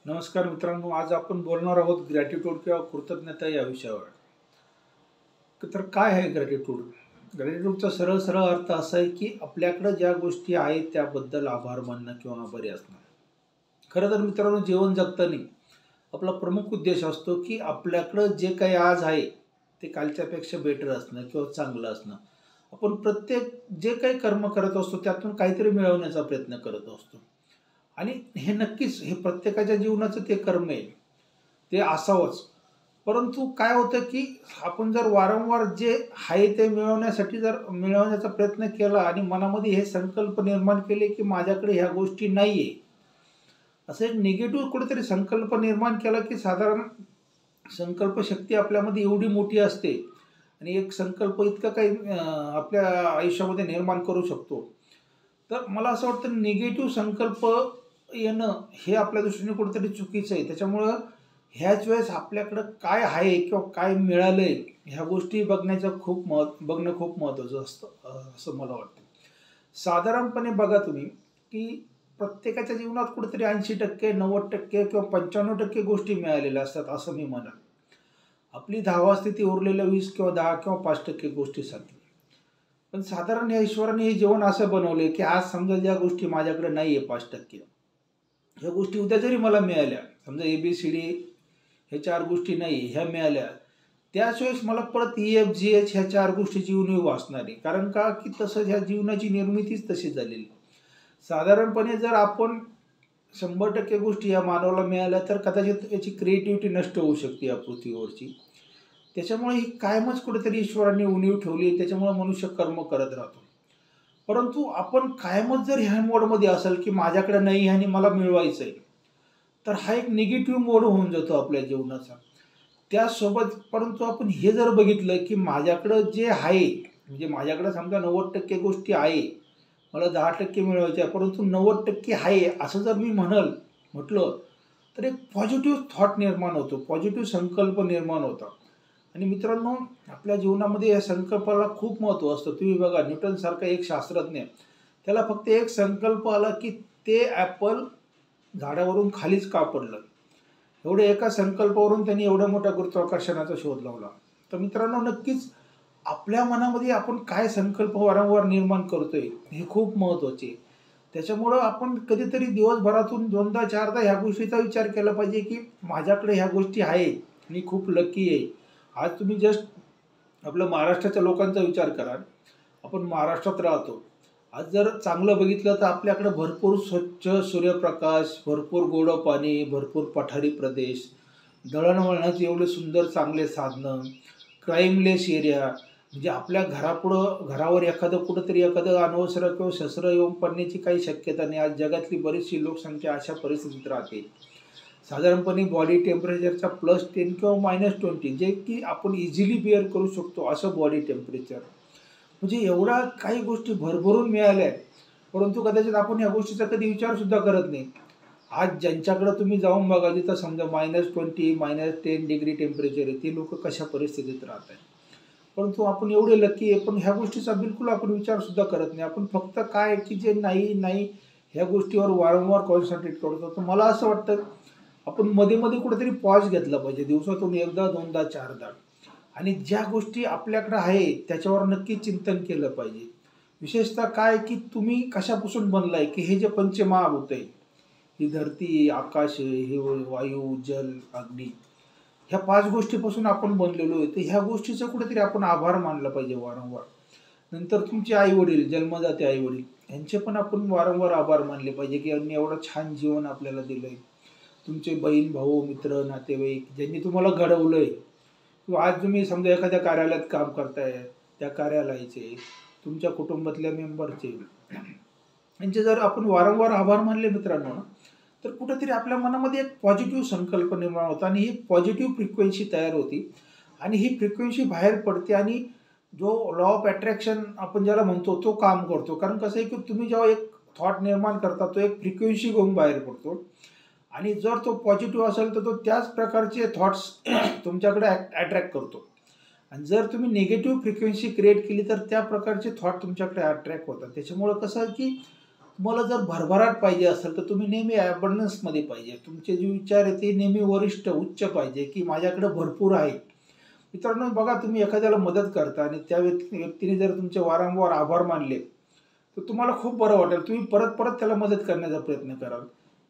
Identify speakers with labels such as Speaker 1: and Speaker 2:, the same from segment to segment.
Speaker 1: नमस्कार मित्रांनो, आज आपण बोलणार आहोत ग्रॅटिट्यूड किंवा कृतज्ञता या विषयावर. तर काय आहे ग्रॅटिट्यूड? ग्रॅटिट्यूडचा सरळ सरळ अर्थ असा आहे की आपल्याकडे ज्या गोष्टी आहेत त्याबद्दल आभार मानणं किंवा आभारी असणं. खरं तर मित्रांनो, जीवन जगताना आपला प्रमुख उद्देश असतो की आपल्याकडं जे काही आज आहे ते कालच्यापेक्षा बेटर असणं किंवा चांगलं असणं. आपण प्रत्येक जे काही कर्म करत असतो त्यातून काहीतरी मिळवण्याचा प्रयत्न करत असतो. आणि हे नक्कीच हे प्रत्येकाच्या जीवनाचं ते कर्म आहे, ते असावंच. परंतु काय होतं की आपण जर वारंवार जे आहे ते मिळवण्यासाठी जर मिळवण्याचा प्रयत्न केला आणि मनामध्ये हे संकल्प निर्माण केले की माझ्याकडे ह्या गोष्टी नाही आहे, असं एक निगेटिव्ह कुठेतरी संकल्प निर्माण केला की साधारण संकल्पशक्ती आपल्यामध्ये एवढी मोठी असते आणि एक संकल्प इतकं काही आपल्या आयुष्यामध्ये निर्माण करू शकतो. तर मला असं वाटतं निगेटिव्ह संकल्प येणं हे आपल्या दृष्टीने कुठेतरी चुकीचं आहे. त्याच्यामुळं ह्याच वेळेस आपल्याकडं काय आहे किंवा काय मिळालंय ह्या गोष्टी बघणं खूप महत्त्वाचं असतं, असं मला वाटतं. साधारणपणे बघा तुम्ही की प्रत्येकाच्या जीवनात कुठेतरी 80% 90% किंवा 95% गोष्टी मिळालेल्या असतात असं मी म्हणेन. आपली 10 स्थिती उरलेल्या 20 किंवा 10 किंवा 5% गोष्टीसाठी. पण साधारण या ईश्वराने हे जीवन असं बनवलंय की आज समजा ज्या गोष्टी माझ्याकडे नाहीये 5%, ह्या गोष्टी उद्या जरी मला मिळाल्या, समजा ABCD हे 4 गोष्टी नाही ह्या मिळाल्या, त्याच वेळेस मला परत EFGH ह्या 4 गोष्टीची उणीव भासणार आहे. कारण का की तसं ह्या जीवनाची निर्मितीच तशी झालेली. साधारणपणे जर आपण 100% गोष्टी या मानवाला मिळाल्या तर कदाचित याची क्रिएटिव्हिटी नष्ट होऊ शकते या पृथ्वीवरची. त्याच्यामुळे ही कायमच कुठेतरी ईश्वराने उणीव ठेवली, त्याच्यामुळे मनुष्य कर्म करत राहतो. परंतु आपण कायमच जर ह्या मोडमध्ये असेल की माझ्याकडे नाही आणि मला मिळवायचं आहे, तर हा एक निगेटिव्ह मोड होऊन जातो आपल्या जीवनाचा. त्यासोबत परंतु आपण हे जर बघितलं की माझ्याकडं जे आहे, म्हणजे माझ्याकडे समजा 90% गोष्टी आहे, मला 10% मिळवायचे आहे, परंतु 90% आहे असं जर मी म्हटलं, तर एक पॉझिटिव्ह थॉट निर्माण होतो, पॉझिटिव्ह संकल्प निर्माण होतात. आणि मित्रांनो, आपल्या जीवनामध्ये या संकल्पाला खूप महत्त्व असतं. तुम्ही बघा न्यूटनसारखा एक शास्त्रज्ञ, त्याला फक्त एक संकल्प आला की ते ॲपल झाडावरून खालीच का पडलं. एवढ्या एका संकल्पावरून त्यांनी एवढ्या मोठ्या गुरुत्वाकर्षणाचा शोध लावला. तर मित्रांनो, नक्कीच आपल्या मनामध्ये आपण काय संकल्प वारंवार निर्माण करतोय हे खूप महत्त्वाचे आहे. त्याच्यामुळं आपण कधीतरी दिवसभरातून 2दा 4दा ह्या गोष्टीचा विचार केला पाहिजे की माझ्याकडे ह्या गोष्टी आहेत, मी खूप लकी आहे. आज तुम्ही जस्ट आपल्या महाराष्ट्राच्या लोकांचा विचार करा. आपण महाराष्ट्रात राहतो. आज जर चांगलं बघितलं तर आपल्याकडे भरपूर स्वच्छ सूर्यप्रकाश, भरपूर गोडं पाणी, भरपूर पठारी प्रदेश, दळणवळणाचे एवढे सुंदर चांगले साधनं, क्राईमलेस एरिया, म्हणजे आपल्या घरावर एखादं कुठंतरी एखादं अनवसर किंवा शस्त्र येऊन पडण्याची काही शक्यता नाही. आज जगातली बरीचशी लोकसंख्या अशा परिस्थितीत राहते. साधारणपणे बॉडी टेम्परेचरचा +10 किंवा -20 जे की आपण इझिली बिअर करू शकतो असं बॉडी टेम्परेचर. म्हणजे एवढ्या काही गोष्टी भरभरून मिळाल्या आहेत, परंतु कदाचित आपण या गोष्टीचा कधी विचारसुद्धा करत नाही. आज ज्यांच्याकडे तुम्ही जाऊन बघा जिथं समजा -20 -10 डिग्री टेम्परेचर आहे, ते लोकं कशा परिस्थितीत राहत आहेत. परंतु आपण एवढे लकी आहे, पण ह्या गोष्टीचा बिलकुल आपण विचारसुद्धा करत नाही. आपण फक्त काय की जे नाही ह्या गोष्टीवर वारंवार कॉन्सन्ट्रेट करतो. तर मला असं वाटतं आपण मध्ये-मध्ये कुठेतरी पॉज घेतला पाहिजे. दिवसातून 1दा, 2दा, 4दा आणि ज्या गोष्टी आपल्याकडे आहेत त्याच्यावर नक्की चिंतन केलं पाहिजे. विशेषतः काय की तुम्ही कशापासून बनलाय की हे जे पंचमहाभूत आहे, ही धरती, आकाश, हे वायू, जल, अग्नी, ह्या 5 गोष्टीपासून आपण बनलेलो आहे. तर ह्या गोष्टीचा कुठेतरी आपण आभार मानला पाहिजे वारंवार. नंतर तुमचे आई-वडील, जन्मदाते आई-वडील यांचे पण आपण वारंवार आभार मानले पाहिजे की यांनी एवढं छान जीवन आपल्याला दिलंय. तुमचे बहीण, भाऊ, मित्र, नातेवाईक ज्यांनी तुम्हाला घडवलंय किंवा आज तुम्ही समजा एखाद्या कार्यालयात काम करताय, त्या कार्यालयाचे, तुमच्या कुटुंबातल्या मेंबरचे, यांचे जर आपण वारंवार आभार मानले मित्रांनो ना, तर कुठेतरी आपल्या मनामध्ये एक पॉझिटिव्ह संकल्प निर्माण होतो आणि ही पॉझिटिव्ह फ्रिक्वेन्सी तयार होती आणि ही फ्रिक्वेन्सी बाहेर पडते आणि जो लॉ ऑफ अट्रॅक्शन आपण ज्याला म्हणतो तो काम करतो. कारण कसं आहे की तुम्ही जेव्हा एक थॉट निर्माण करता तो एक फ्रिक्वेन्सी घेऊन बाहेर पडतो आणि जर तो पॉझिटिव्ह असेल तर तो त्याच प्रकारचे थॉट्स तुमच्याकडे अट्रॅक्ट करतो आणि जर तुम्ही निगेटिव्ह फ्रिक्वेन्सी क्रिएट केली तर त्या प्रकारचे थॉट तुमच्याकडे अट्रॅक्ट होतात. त्याच्यामुळं कसं आहे की तुम्हाला जर भरभराट पाहिजे असेल तर तुम्ही नेहमी ॲबंडन्समध्ये पाहिजे. तुमचे जे विचार आहे ते नेहमी वरिष्ठ, उच्च पाहिजे, की माझ्याकडे भरपूर आहे. मित्रांनो बघा, तुम्ही एखाद्याला मदत करता आणि त्या व्यक्तीने जर तुमचे वारंवार आभार मानले, तर तुम्हाला खूप बरं वाटेल. तुम्ही परत परत त्याला मदत करण्याचा प्रयत्न कराल.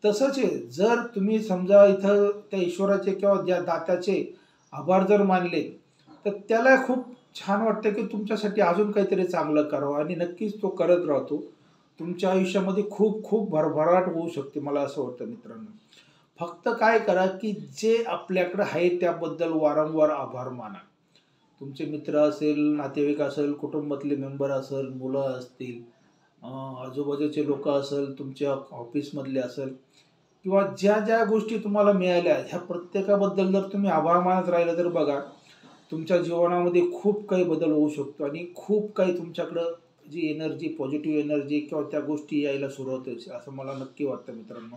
Speaker 1: तसंच आहे, जर तुम्ही समजा इथं त्या ईश्वराचे किंवा ज्या दात्याचे आभार जर मानले, तर त्याला खूप छान वाटतं की तुमच्यासाठी अजून काहीतरी चांगलं करावं आणि नक्कीच तो करत राहतो. तुमच्या आयुष्यामध्ये खूप खूप भरभराट होऊ शकते, मला असं वाटतं मित्रांनो. फक्त काय करा, की जे आपल्याकडे आहे त्याबद्दल वारंवार आभार माना. तुमचे मित्र असेल, नातेवाईक असेल, कुटुंबातले मेंबर असेल, मुलं असतील, अ, आजूबाजूचे लोकं असेल, तुमच्या ऑफिसमधले असेल किंवा ज्या ज्या गोष्टी तुम्हाला मिळाल्या ह्या प्रत्येकाबद्दल जर तुम्ही आभार मानत राहिला तर बघा, तुमच्या जीवनामध्ये खूप काही बदल होऊ शकतो आणि खूप काही तुमच्याकडं जी एनर्जी, पॉझिटिव्ह एनर्जी किंवा त्या गोष्टी यायला सुरुवात होईल, असं मला नक्की वाटतं मित्रांनो.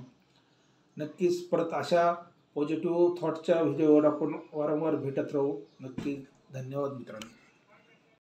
Speaker 1: नक्कीच परत अशा पॉझिटिव्ह थॉटच्या व्हिडिओवर आपण वारंवार भेटत राहू. नक्की. धन्यवाद मित्रांनो.